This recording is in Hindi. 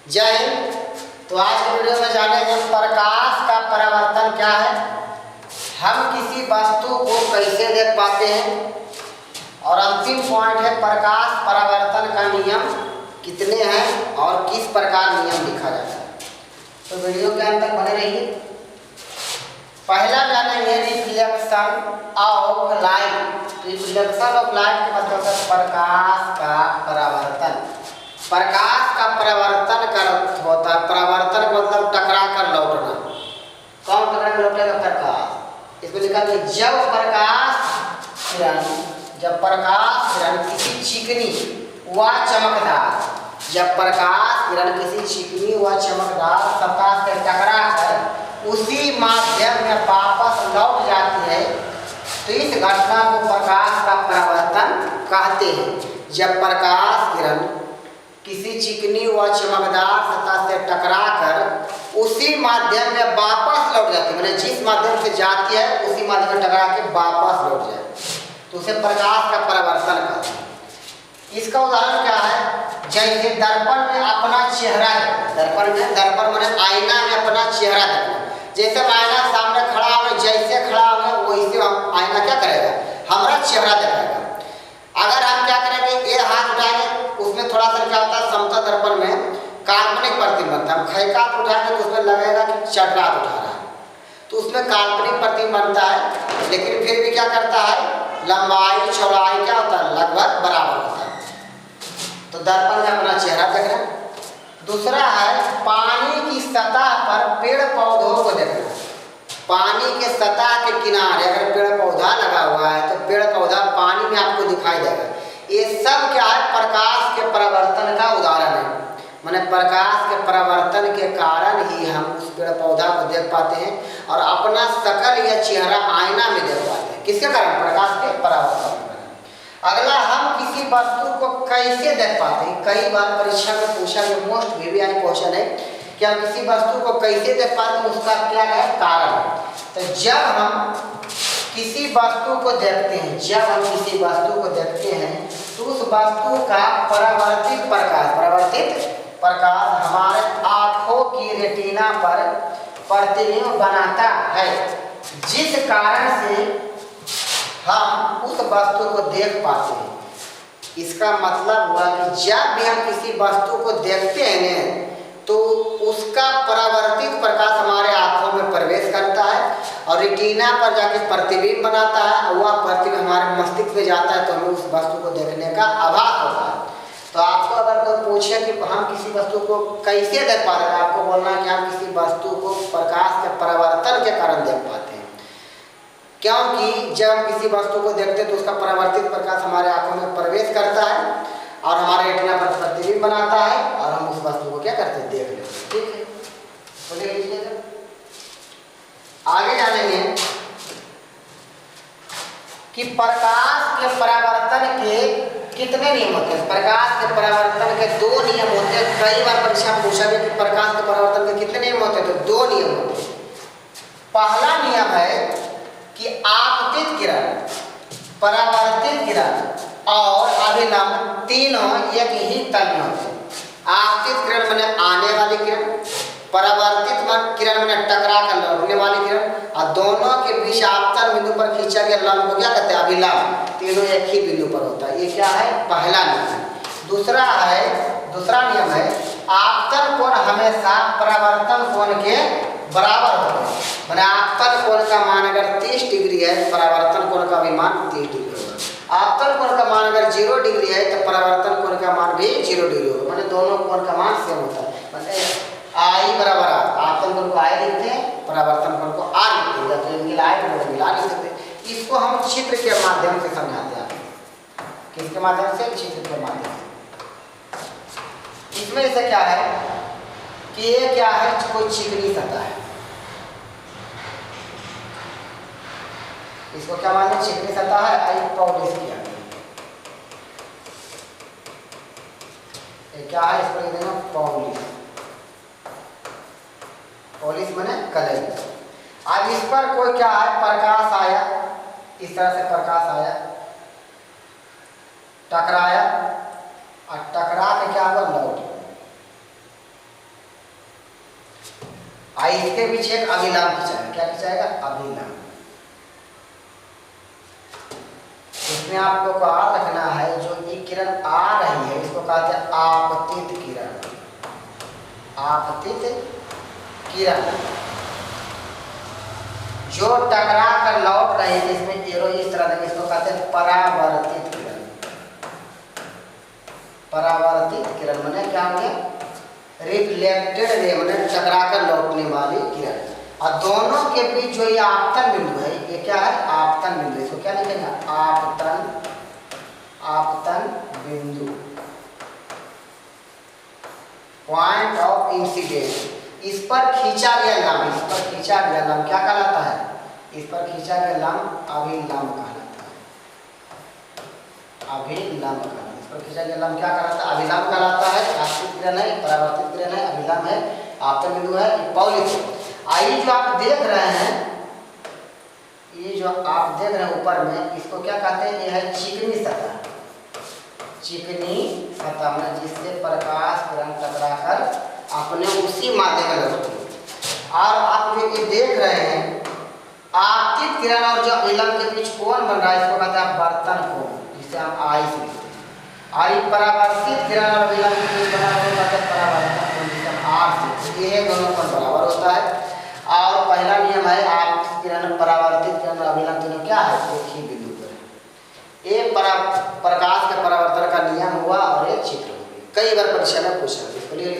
जय हिंद। तो आज के वीडियो में जानेंगे प्रकाश का परावर्तन क्या है, हम किसी वस्तु को कैसे देख पाते हैं, और अंतिम पॉइंट है प्रकाश परावर्तन का नियम कितने हैं और किस प्रकार नियम लिखा जाता है। तो वीडियो के अंत तक बने रहिए। पहला जानेंगे reflection of light. Reflection of light का मतलब है प्रकाश का परावर्तन। प्रकाश का परावर्तन कर होता है, परावर्तन का मतलब टकरा कर लौटना। कौन टकरा कर लौटेगा? प्रकाश। इसमें लिखा है जब प्रकाश किरण किसी चिकनी व चमकदार, जब प्रकाश किरण किसी चिकनी व चमकदार सतह से टकरा कर उसी माध्यम में वापस लौट जाती है तो इस घटना को प्रकाश का परावर्तन कहते हैं। जब प्रकाश किरण किसी चिकनी व चमकदार सतह से टकराकर उसी माध्यम में वापस लौट जाती है, मतलब जिस माध्यम से जाती है उसी माध्यम में टकरा के वापस लौट जाए तो उसे प्रकाश का परावर्तन कहते हैं। इसका उदाहरण क्या है? जैसे दर्पण में अपना चेहरा, दर्पण में आईना में अपना चेहरा देखना। जैसे आईना सामने खड़ा हो, जैसे खड़ा हो वैसे आईना क्या करेगा? हमारा चेहरा दिखाएगा। अगर हम क्या करेंगे, ये हाथ उठाएंगे, उसमें थोड़ा सा क्या होता है, समतल दर्पण में काल्पनिक प्रतिबिंब बनता है। हम खै हाथ उठाएंगे तो उसमें लगेगा कि चटरात उठा रहा है, तो उसमें काल्पनिक प्रतिबिंब बनता है, लेकिन फिर भी क्या करता है, लंबाई चौड़ाई क्या होता है, लगभग बराबर होता है। तो दर्पण में अपना चेहरा देख रहे हैं। दूसरा है पानी की सतह पर पेड़ पौधों को देखना। पानी के सतह के किनारे अगर पेड़ पौधा लगा हुआ है तो पेड़ पौधा पानी में आपको दिखाई देगा। ये सब क्या है? प्रकाश के परावर्तन का उदाहरण है। माने प्रकाश के परावर्तन के कारण ही हम उस पेड़ पौधा को देख पाते हैं और अपना शकल या चेहरा आईना में देख पाते हैं। किसके कारण? प्रकाश के परावर्तन। अगला, हम किसी वस्तु को कैसे देख पाते हैं? कई बार परीक्षा में पूछा गया, मोस्ट VVI क्वेश्चन है कि हम किसी वस्तु को कैसे देख पाते हैं, उसका क्या है कारण। तो जब हम किसी वस्तु को देखते हैं, तो उस वस्तु का परावर्तित प्रकाश हमारे आँखों की रेटिना पर प्रतिबिंब बनाता है, जिस कारण से हम उस वस्तु को देख पाते हैं। इसका मतलब हुआ कि जब भी हम किसी वस्तु को देखते हैं तो उसका परावर्तित प्रकाश हमारे आँखों में प्रवेश करता है और रेटिना पर जाके प्रतिबिंब बनाता है, वह प्रतिबिंब हमारे मस्तिष्क में जाता है तो हमें उस वस्तु को देखने का आभास होता है। तो आपको अगर कोई पूछे कि हम किसी वस्तु को कैसे देख पाते हैं, आपको बोलना है कि हम किसी वस्तु को प्रकाश के परावर्तन के कारण देख पाते हैं, क्योंकि जब हम किसी वस्तु को देखते हैं तो उसका परावर्तित प्रकाश हमारे आंखों में प्रवेश करता है और हमारे रेटिना पर प्रतिबिंब बनाता है और हम उस वस्तु को क्या करते हैं? देख लेते हैं। ठीक है, तो देख लीजिएगा। आगे जानेंगे कि प्रकाश के परावर्तन के कितने नियम होते हैं। प्रकाश के परावर्तन के 2 नियम होते हैं। कई बार परीक्षा में पूछा गया कि प्रकाश के परावर्तन के कितने नियम होते हैं, तो 2 नियम होते हैं। पहला नियम है कि आपतित किरण, परावर्तित किरण और अभिलंब तीनों एक ही तल में होते हैं। आपतित किरण माने आने वाली किरण, परावर्तित किरण माने टकरा कर लौटने वाली किरण, और दोनों के बीच आपतन बिंदु पर खींचा गया लंब को क्या कहते हैं? अभिलंब। तीनों एक ही बिंदु पर होता है। ये क्या है? पहला नियम। दूसरा नियम है आपतन कोण हमेशा परावर्तन कोण के बराबर होता है। मैंने आपतन कोण का मान अगर 30 डिग्री है, परावर्तन कोण का भी मान 30 डिग्री होगा। आपतन कोण का मान अगर 0 डिग्री है तो परावर्तन कोण का मान भी 0 डिग्री होगा। मैंने दोनों कोण का मान सेम होता है। मतलब I बराबर आपतन कोण को I लिखते हैं, परावर्तन कोण को R लिखते हैं। जब तो मिला I मिला नहीं सकते। इसको हम चित्र के माध्यम से समझाते हैं। किसके माध्यम से? चित्र के माध्यम से। इसमें ऐसा क्या है कि ये क्या है, कोई चिकनी सतह है, इसको क्या माने? चिकनी सतह है। आई पॉलिश किया क्या है, इसको लिख देना पॉलिश माने कलर। अब इस पर कोई क्या है, प्रकाश आया, इस तरह से प्रकाश आया, टकराया और टकरा के क्या हुआ? लौट। इसके बीच एक अभिलंब खिंचाएगा। क्या खिंचाएगा? अभिलंब। इसमें आपको याद रखना है जो ये किरण आ रही है इसको कहते हैं आपतित किरण। आपतित किरण जो टकरा कर लौट रही है इसमें एरो इस तरह देंगे, इसको कहते हैं परावर्तित किरण। परावर्तित किरण माने क्या हो गया? रिफ्लेक्टेड रे माने टकरा कर लौटने वाली किरण। और दोनों के बीच जो ये आपतन बिंदु है ये क्या है? आपतन बिंदु। इसको क्या लिखेंगे? आपतन। आपतन बिंदु, पॉइंट ऑफ इंसिडेंट। इस पर खींचा गया लंब, इस पर खींचा गया लंब क्या कहलाता है? इस पर खींचा गया लंब अभिलंब कहलाता है। अभिलंब कहलाता है। इस पर खींचा गया लंब क्या कहलाता है? अभिलंब कहलाता है। आपतित किरण है, परावर्तित किरण है, अभिलंब है, आपतन बिंदु है, पॉलिस। आइए जो आप देख रहे हैं, ये जो आप देख रहे हैं ऊपर में, इसको क्या कहते हैं? ये है चिकनी सतह। चिकनी सतह में जिससे प्रकाश किरण टकराकर अपने उसी माध्यम में लगती है। और आप जो ये देख रहे हैं आपतित किरण और जो अभिलंब के बीच कोण बन रहा है इसको कहते हैं वर्तन कोण, जिसे हम आई से लिखते हैं। और ये परावर्तित किरण और अभिलंब के बीच बना हुआ कहते हैं परावर्तन कोण, जिसे हम आर से लिखते हैं। ये दोनों कोण बराबर होता है। और पहला नियम है आपतित किरण परावर्तित किरण और अभिलंब दोनों क्या है? एक ही बिंदु पर है। ये प्रकाश के परावर्तन का नियम हुआ और एक चित्र हो गया। कई बार परीक्षा में पूछा, इसको लिए